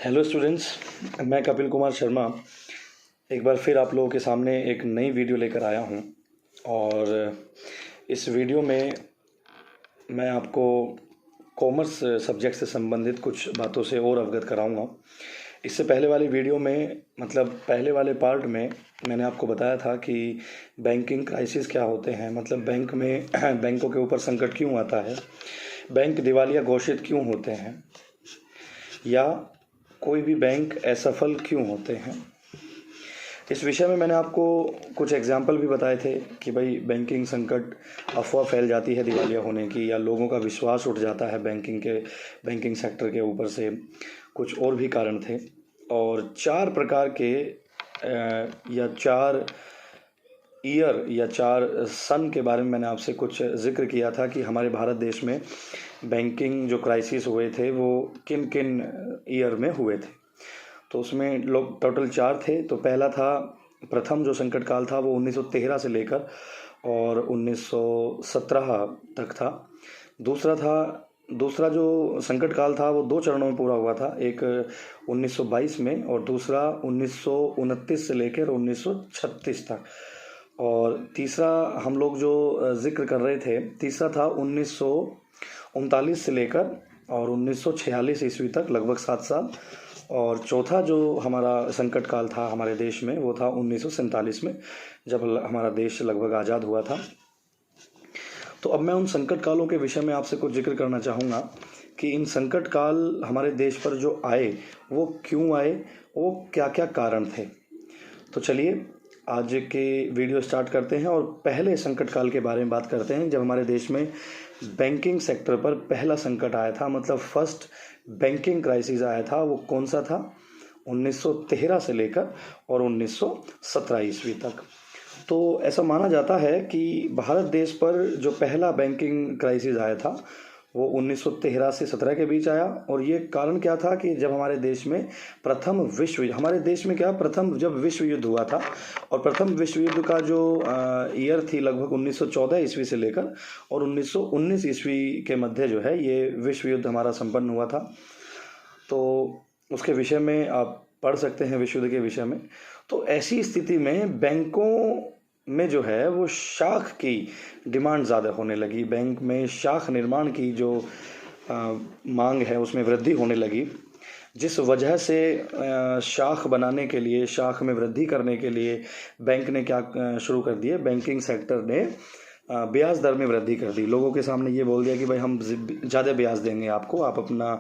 Hello students, मैं कपिल कुमार शर्मा एक बार फिर आप लोगों के सामने एक नई वीडियो लेकर आया हूं। और इस वीडियो में मैं आपको कॉमर्स सब्जेक्ट से संबंधित कुछ बातों से और अवगत कराऊंगा। इससे पहले वाली वीडियो में पहले वाले पार्ट में मैंने आपको बताया था कि बैंकिंग क्राइसिस क्या होते हैं, मतलब बैंक में बैंकों के ऊपर संकट क्यों आता है, बैंक दिवालिया घोषित क्यों होते हैं, या कोई भी बैंक असफल क्यों होते हैं। इस विषय में मैंने आपको कुछ एग्जाम्पल भी बताए थे कि भाई बैंकिंग संकट, अफवाह फैल जाती है दिवालिया होने की, या लोगों का विश्वास उठ जाता है बैंकिंग सेक्टर के ऊपर से, कुछ और भी कारण थे। और 4 प्रकार के या 4 ईयर या 4 सन के बारे में मैंने आपसे कुछ जिक्र किया था कि हमारे भारत देश में बैंकिंग जो क्राइसिस हुए थे वो किन किन ईयर में हुए थे। तो उसमें लोग टोटल 4 थे। तो पहला था, प्रथम जो संकट काल था वो 1913 से लेकर और 1917 तक था। दूसरा जो संकट काल था वो 2 चरणों में पूरा हुआ था, एक 1922 में और दूसरा 1929 से लेकर 1936 तक। और तीसरा हम लोग जो जिक्र कर रहे थे, तीसरा था 1939 से लेकर और 1946 ईस्वी तक, लगभग 7 साल। और चौथा जो हमारा संकट काल था हमारे देश में वो था 1947 में, जब हमारा देश लगभग आज़ाद हुआ था। तो अब मैं उन संकट कालों के विषय में आपसे कुछ जिक्र करना चाहूँगा कि इन संकट काल हमारे देश पर जो आए वो क्यों आए, वो क्या क्या कारण थे। तो चलिए आज के वीडियो स्टार्ट करते हैं और पहले संकट काल के बारे में बात करते हैं, जब हमारे देश में बैंकिंग सेक्टर पर पहला संकट आया था, मतलब फर्स्ट बैंकिंग क्राइसिस आया था। वो कौन सा था? 1913 से लेकर और 1917 ईस्वी तक। तो ऐसा माना जाता है कि भारत देश पर जो पहला बैंकिंग क्राइसिस आया था वो 1913 से 17 के बीच आया। और ये कारण क्या था कि जब हमारे देश में प्रथम विश्व युद्ध हुआ था, और प्रथम विश्व युद्ध का जो ईयर थी लगभग 1914 ईस्वी से लेकर और 1919 ईस्वी के मध्य जो है ये विश्व युद्ध हमारा संपन्न हुआ था। तो उसके विषय में आप पढ़ सकते हैं, विश्व युद्ध के विषय में। तो ऐसी स्थिति में बैंकों में जो है वो शाख की डिमांड ज़्यादा होने लगी, बैंक में शाख निर्माण की जो मांग है उसमें वृद्धि होने लगी, जिस वजह से शाख बनाने के लिए, शाख में वृद्धि करने के लिए बैंक ने क्या शुरू कर दिए, बैंकिंग सेक्टर ने ब्याज दर में वृद्धि कर दी। लोगों के सामने ये बोल दिया कि भाई हम ज़्यादा ब्याज देंगे आपको, आप अपना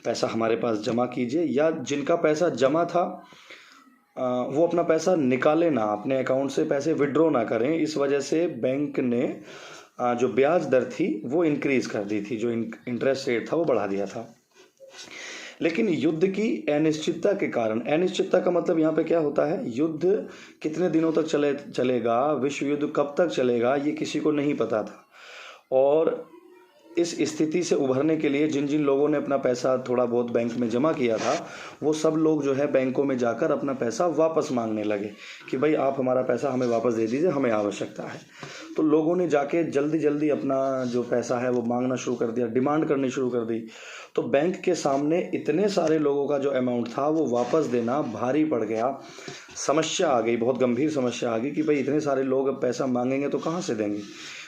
पैसा हमारे पास जमा कीजिए, या जिनका पैसा जमा था वो अपना पैसा निकाले ना, अपने अकाउंट से पैसे विड्रॉ ना करें। इस वजह से बैंक ने जो ब्याज दर थी वो इंक्रीज़ कर दी थी, जो इंटरेस्ट रेट था वो बढ़ा दिया था। लेकिन युद्ध की अनिश्चितता के कारण, अनिश्चितता का मतलब यहाँ पे क्या होता है, युद्ध कितने दिनों तक चलेगा, विश्व युद्ध कब तक चलेगा, ये किसी को नहीं पता था। और इस स्थिति से उभरने के लिए जिन जिन लोगों ने अपना पैसा थोड़ा बहुत बैंक में जमा किया था वो सब लोग जो है बैंकों में जाकर अपना पैसा वापस मांगने लगे कि भाई आप हमारा पैसा हमें वापस दे दीजिए, हमें आवश्यकता है। तो लोगों ने जाके जल्दी जल्दी अपना जो पैसा है वो मांगना शुरू कर दिया, डिमांड करनी शुरू कर दी। तो बैंक के सामने इतने सारे लोगों का जो अमाउंट था वो वापस देना भारी पड़ गया। समस्या आ गई, बहुत गंभीर समस्या आ गई कि भाई इतने सारे लोग अब पैसा मांगेंगे तो कहाँ से देंगे,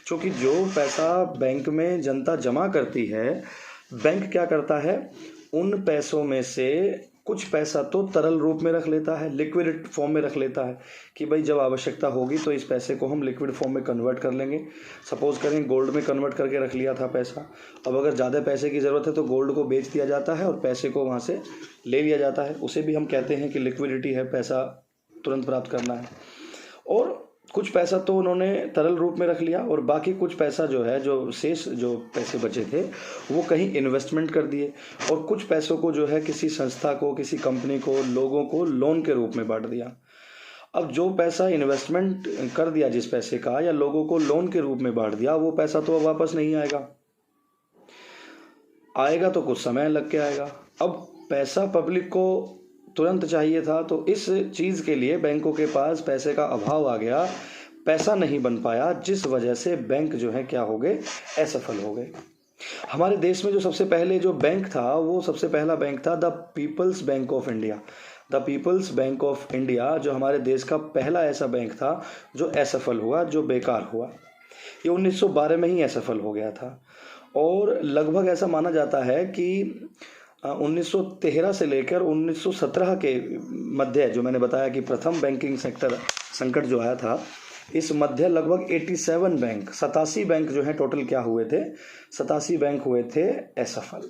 क्योंकि जो पैसा बैंक में जनता जमा करती है, बैंक क्या करता है, उन पैसों में से कुछ पैसा तो तरल रूप में रख लेता है, लिक्विड फॉर्म में रख लेता है कि भाई जब आवश्यकता होगी तो इस पैसे को हम लिक्विड फॉर्म में कन्वर्ट कर लेंगे। सपोज करें गोल्ड में कन्वर्ट करके रख लिया था पैसा, अब अगर ज़्यादा पैसे की ज़रूरत है तो गोल्ड को बेच दिया जाता है और पैसे को वहाँ से ले लिया जाता है। उसे भी हम कहते हैं कि लिक्विडिटी है, पैसा तुरंत प्राप्त करना है। और कुछ पैसा तो उन्होंने तरल रूप में रख लिया और बाकी कुछ पैसा जो है, जो शेष जो पैसे बचे थे वो कहीं इन्वेस्टमेंट कर दिए, और कुछ पैसों को जो है किसी संस्था को, किसी कंपनी को, लोगों को लोन के रूप में बांट दिया। अब जो पैसा इन्वेस्टमेंट कर दिया जिस पैसे का, या लोगों को लोन के रूप में बांट दिया, वो पैसा तो वापस नहीं आएगा तो कुछ समय लग के आएगा। अब पैसा पब्लिक को तुरंत चाहिए था, तो इस चीज़ के लिए बैंकों के पास पैसे का अभाव आ गया, पैसा नहीं बन पाया, जिस वजह से बैंक जो है क्या हो गए, असफल हो गए। हमारे देश में जो सबसे पहले जो बैंक था, वो सबसे पहला बैंक था the People's Bank of India. The People's Bank of India जो हमारे देश का पहला ऐसा बैंक था जो असफल हुआ, जो बेकार हुआ। ये 1912 में ही असफल हो गया था। और लगभग ऐसा माना जाता है कि 1913 से लेकर 1917 के मध्य, जो मैंने बताया कि प्रथम बैंकिंग सेक्टर संकट जो आया था, इस मध्य लगभग 87 बैंक जो हैं टोटल क्या हुए थे, 87 बैंक हुए थे असफल।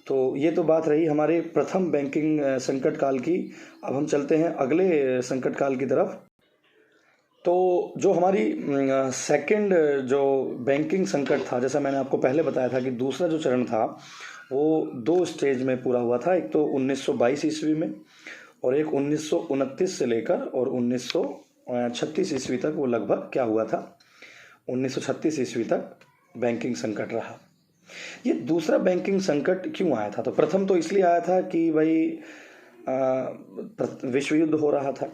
तो ये तो बात रही हमारे प्रथम बैंकिंग संकट काल की। अब हम चलते हैं अगले संकट काल की तरफ। तो जो हमारी सेकंड जो बैंकिंग संकट था, जैसा मैंने आपको पहले बताया था कि दूसरा जो चरण था वो 2 स्टेज में पूरा हुआ था। एक तो 1922 ईस्वी में, और एक 1929 से लेकर और 1936 ईस्वी तक वो लगभग क्या हुआ था, 1936 ईस्वी तक बैंकिंग संकट रहा। ये दूसरा बैंकिंग संकट क्यों आया था? तो प्रथम तो इसलिए आया था कि भाई विश्व युद्ध हो रहा था।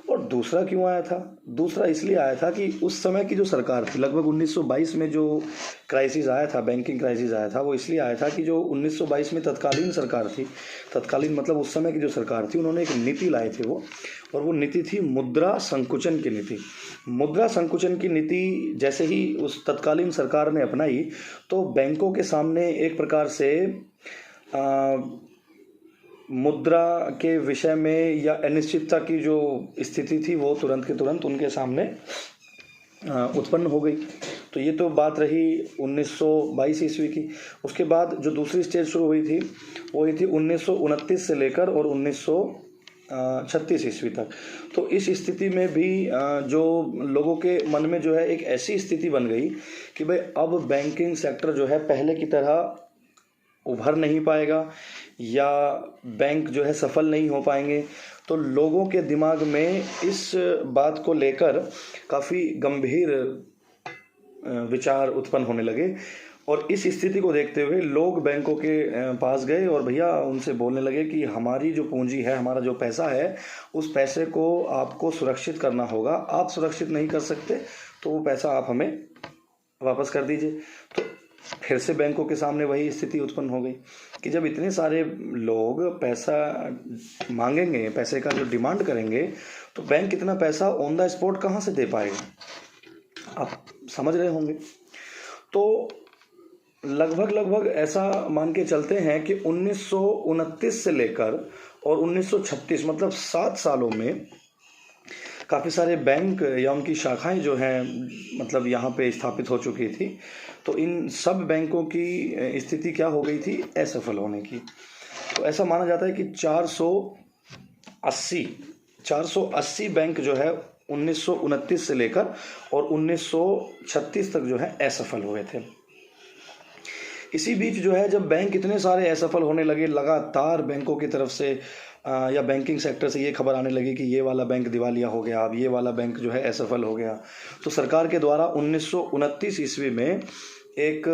और दूसरा क्यों आया था? दूसरा इसलिए आया था कि उस समय की जो सरकार थी, लगभग 1922 में जो क्राइसिस आया था, बैंकिंग क्राइसिस आया था, वो इसलिए आया था कि जो 1922 में तत्कालीन सरकार थी, तत्कालीन मतलब उस समय की जो सरकार थी, उन्होंने एक नीति लाए थे वो, और वो नीति थी मुद्रा संकुचन की नीति। मुद्रा संकुचन की नीति जैसे ही उस तत्कालीन सरकार ने अपनाई, तो बैंकों के सामने एक प्रकार से मुद्रा के विषय में या अनिश्चितता की जो स्थिति थी, वो तुरंत के तुरंत उनके सामने उत्पन्न हो गई। तो ये तो बात रही 1922 ईस्वी की। उसके बाद जो दूसरी स्टेज शुरू हुई थी, वो हुई थी 1929 से लेकर और 1936 ईस्वी तक। तो इस स्थिति में भी जो लोगों के मन में जो है एक ऐसी स्थिति बन गई कि भाई अब बैंकिंग सेक्टर जो है पहले की तरह उभर नहीं पाएगा, या बैंक जो है सफल नहीं हो पाएंगे। तो लोगों के दिमाग में इस बात को लेकर काफ़ी गंभीर विचार उत्पन्न होने लगे। और इस स्थिति को देखते हुए लोग बैंकों के पास गए और भैया उनसे बोलने लगे कि हमारी जो पूंजी है, हमारा जो पैसा है, उस पैसे को आपको सुरक्षित करना होगा। आप सुरक्षित नहीं कर सकते तो वो पैसा आप हमें वापस कर दीजिए। तो फिर से बैंकों के सामने वही स्थिति उत्पन्न हो गई कि जब इतने सारे लोग पैसा मांगेंगे, पैसे का जो डिमांड करेंगे, तो बैंक इतना पैसा ऑन द स्पॉट कहाँ से दे पाएगा? आप समझ रहे होंगे। तो लगभग ऐसा मान के चलते हैं कि 1929 से लेकर और 1936 मतलब 7 सालों में काफ़ी सारे बैंक या उनकी शाखाएं जो हैं मतलब यहाँ पे स्थापित हो चुकी थी। तो इन सब बैंकों की स्थिति क्या हो गई थी? असफल होने की। तो ऐसा माना जाता है कि 480 बैंक जो है 1929 से लेकर और 1936 तक जो है असफल हुए थे। इसी बीच जो है जब बैंक इतने सारे असफल होने लगे, लगातार बैंकों की तरफ से या बैंकिंग सेक्टर से ये खबर आने लगी कि ये वाला बैंक दिवालिया हो गया, अब ये वाला बैंक जो है असफल हो गया। तो सरकार के द्वारा 1929 ईस्वी में एक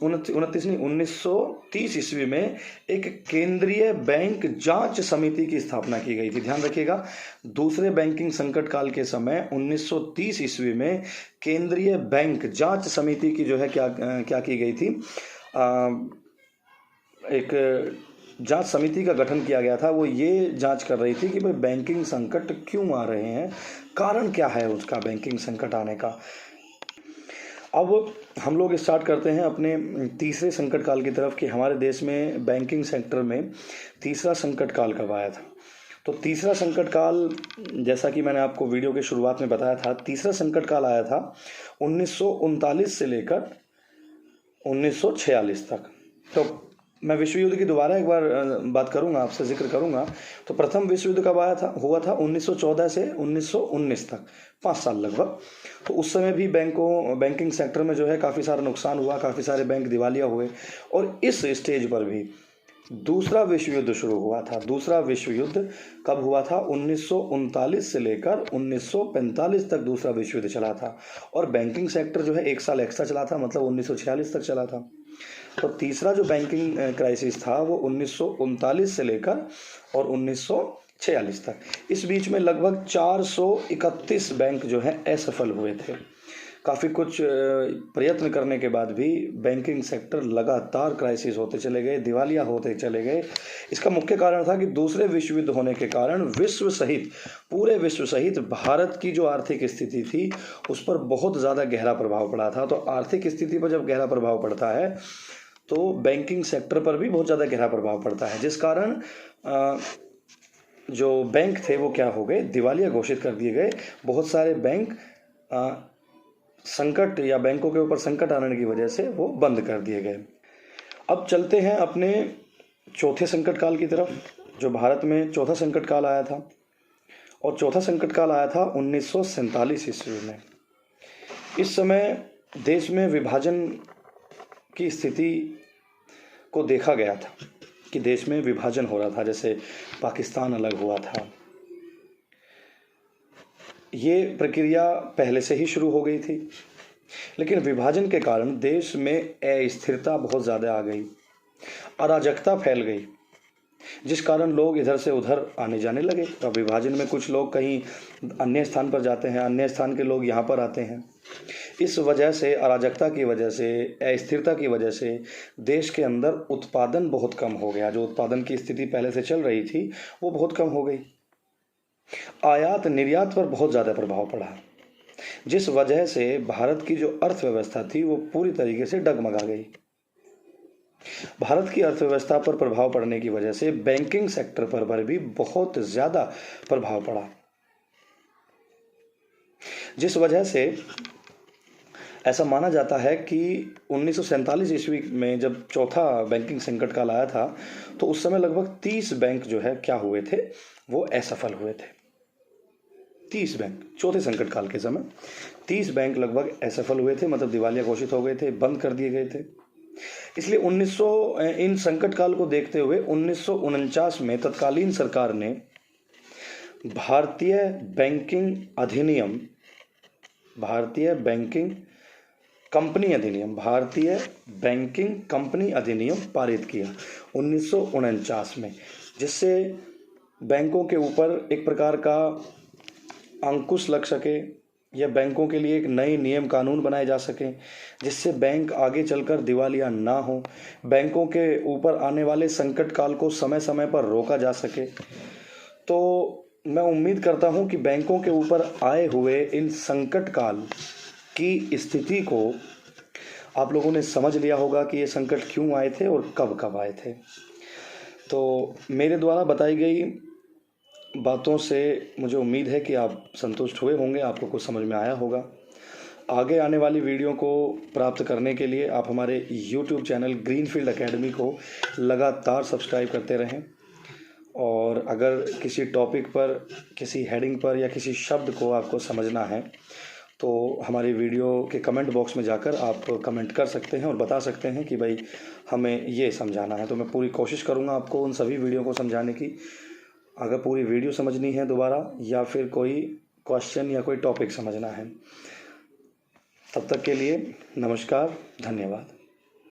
1930 ईस्वी में एक केंद्रीय बैंक जांच समिति की स्थापना की गई थी। ध्यान रखिएगा, दूसरे बैंकिंग संकट काल के समय 1930 ईस्वी में केंद्रीय बैंक जांच समिति की जो है क्या की गई थी, एक जांच समिति का गठन किया गया था। वो ये जांच कर रही थी कि भाई बैंकिंग संकट क्यों आ रहे हैं, कारण क्या है उसका बैंकिंग संकट आने का। अब हम लोग स्टार्ट करते हैं अपने तीसरे संकट काल की तरफ कि हमारे देश में बैंकिंग सेक्टर में तीसरा संकट काल कब आया था। तो तीसरा संकट काल, जैसा कि मैंने आपको वीडियो के शुरुआत में बताया था, तीसरा संकट काल आया था 1939 से लेकर 1946 तक। तो मैं विश्व युद्ध की दोबारा एक बार बात करूंगा, आपसे जिक्र करूंगा। तो प्रथम विश्व युद्ध कब हुआ था 1914 से 1919 तक, 5 साल लगभग। तो उस समय भी बैंकिंग सेक्टर में जो है काफ़ी सारा नुकसान हुआ, काफ़ी सारे बैंक दिवालिया हुए। और इस स्टेज पर भी दूसरा विश्व युद्ध शुरू हुआ था। दूसरा विश्व युद्ध कब हुआ था? 1939 से लेकर 1945 तक दूसरा विश्व युद्ध चला था। और बैंकिंग सेक्टर जो है 1 साल एक्स्ट्रा चला था, मतलब 1946 तक चला था। तो तीसरा जो बैंकिंग क्राइसिस था वो 1939 से लेकर और 1946 तक। इस बीच में लगभग 431 बैंक जो है असफल हुए थे। काफ़ी कुछ प्रयत्न करने के बाद भी बैंकिंग सेक्टर लगातार क्राइसिस होते चले गए, दिवालिया होते चले गए। इसका मुख्य कारण था कि दूसरे विश्व युद्ध होने के कारण विश्व सहित, पूरे विश्व सहित भारत की जो आर्थिक स्थिति थी उस पर बहुत ज़्यादा गहरा प्रभाव पड़ा था। तो आर्थिक स्थिति पर जब गहरा प्रभाव पड़ता है तो बैंकिंग सेक्टर पर भी बहुत ज़्यादा गहरा प्रभाव पड़ता है, जिस कारण जो बैंक थे वो क्या हो गए, दिवालिया घोषित कर दिए गए। बहुत सारे बैंक संकट या बैंकों के ऊपर संकट आने की वजह से वो बंद कर दिए गए। अब चलते हैं अपने चौथे संकट काल की तरफ, जो भारत में चौथा संकट काल आया था। और चौथा संकट काल आया था 1947 ईस्वी में। इस समय देश में विभाजन की स्थिति को देखा गया था कि देश में विभाजन हो रहा था, जैसे पाकिस्तान अलग हुआ था। ये प्रक्रिया पहले से ही शुरू हो गई थी, लेकिन विभाजन के कारण देश में अस्थिरता बहुत ज़्यादा आ गई, अराजकता फैल गई, जिस कारण लोग इधर से उधर आने जाने लगे। अब विभाजन में कुछ लोग कहीं अन्य स्थान पर जाते हैं, अन्य स्थान के लोग यहाँ पर आते हैं। इस वजह से, अराजकता की वजह से, अस्थिरता की वजह से देश के अंदर उत्पादन बहुत कम हो गया। जो उत्पादन की स्थिति पहले से चल रही थी वो बहुत कम हो गई। आयात निर्यात पर बहुत ज़्यादा प्रभाव पड़ा, जिस वजह से भारत की जो अर्थव्यवस्था थी वो पूरी तरीके से डगमगा गई। भारत की अर्थव्यवस्था पर प्रभाव पड़ने की वजह से बैंकिंग सेक्टर पर भी बहुत ज़्यादा प्रभाव पड़ा, जिस वजह से ऐसा माना जाता है कि 1947 ईस्वी में जब चौथा बैंकिंग संकट काल आया था तो उस समय लगभग 30 बैंक जो है क्या हुए थे, वो असफल हुए थे। 30 बैंक चौथे संकट काल के समय 30 बैंक लगभग असफल हुए थे, मतलब दिवालिया घोषित हो गए थे, बंद कर दिए गए थे। इसलिए इन संकट काल को देखते हुए 1949 में तत्कालीन सरकार ने भारतीय बैंकिंग कंपनी अधिनियम पारित किया 1949 में, जिससे बैंकों के ऊपर एक प्रकार का अंकुश लग सके या बैंकों के लिए एक नए नियम कानून बनाए जा सके, जिससे बैंक आगे चलकर दिवालिया ना हो, बैंकों के ऊपर आने वाले संकट काल को समय समय पर रोका जा सके। तो मैं उम्मीद करता हूं कि बैंकों के ऊपर आए हुए इन संकट काल की स्थिति को आप लोगों ने समझ लिया होगा कि ये संकट क्यों आए थे और कब कब आए थे। तो मेरे द्वारा बताई गई बातों से मुझे उम्मीद है कि आप संतुष्ट हुए होंगे, आपको कुछ समझ में आया होगा। आगे आने वाली वीडियो को प्राप्त करने के लिए आप हमारे YouTube चैनल ग्रीनफील्ड एकेडमी को लगातार सब्सक्राइब करते रहें। और अगर किसी टॉपिक पर, किसी हेडिंग पर या किसी शब्द को आपको समझना है तो हमारी वीडियो के कमेंट बॉक्स में जाकर आप कमेंट कर सकते हैं और बता सकते हैं कि भाई हमें ये समझाना है। तो मैं पूरी कोशिश करूँगा आपको उन सभी वीडियो को समझाने की। अगर पूरी वीडियो समझनी है दोबारा, या फिर कोई क्वेश्चन या कोई टॉपिक समझना है, तब तक के लिए नमस्कार, धन्यवाद।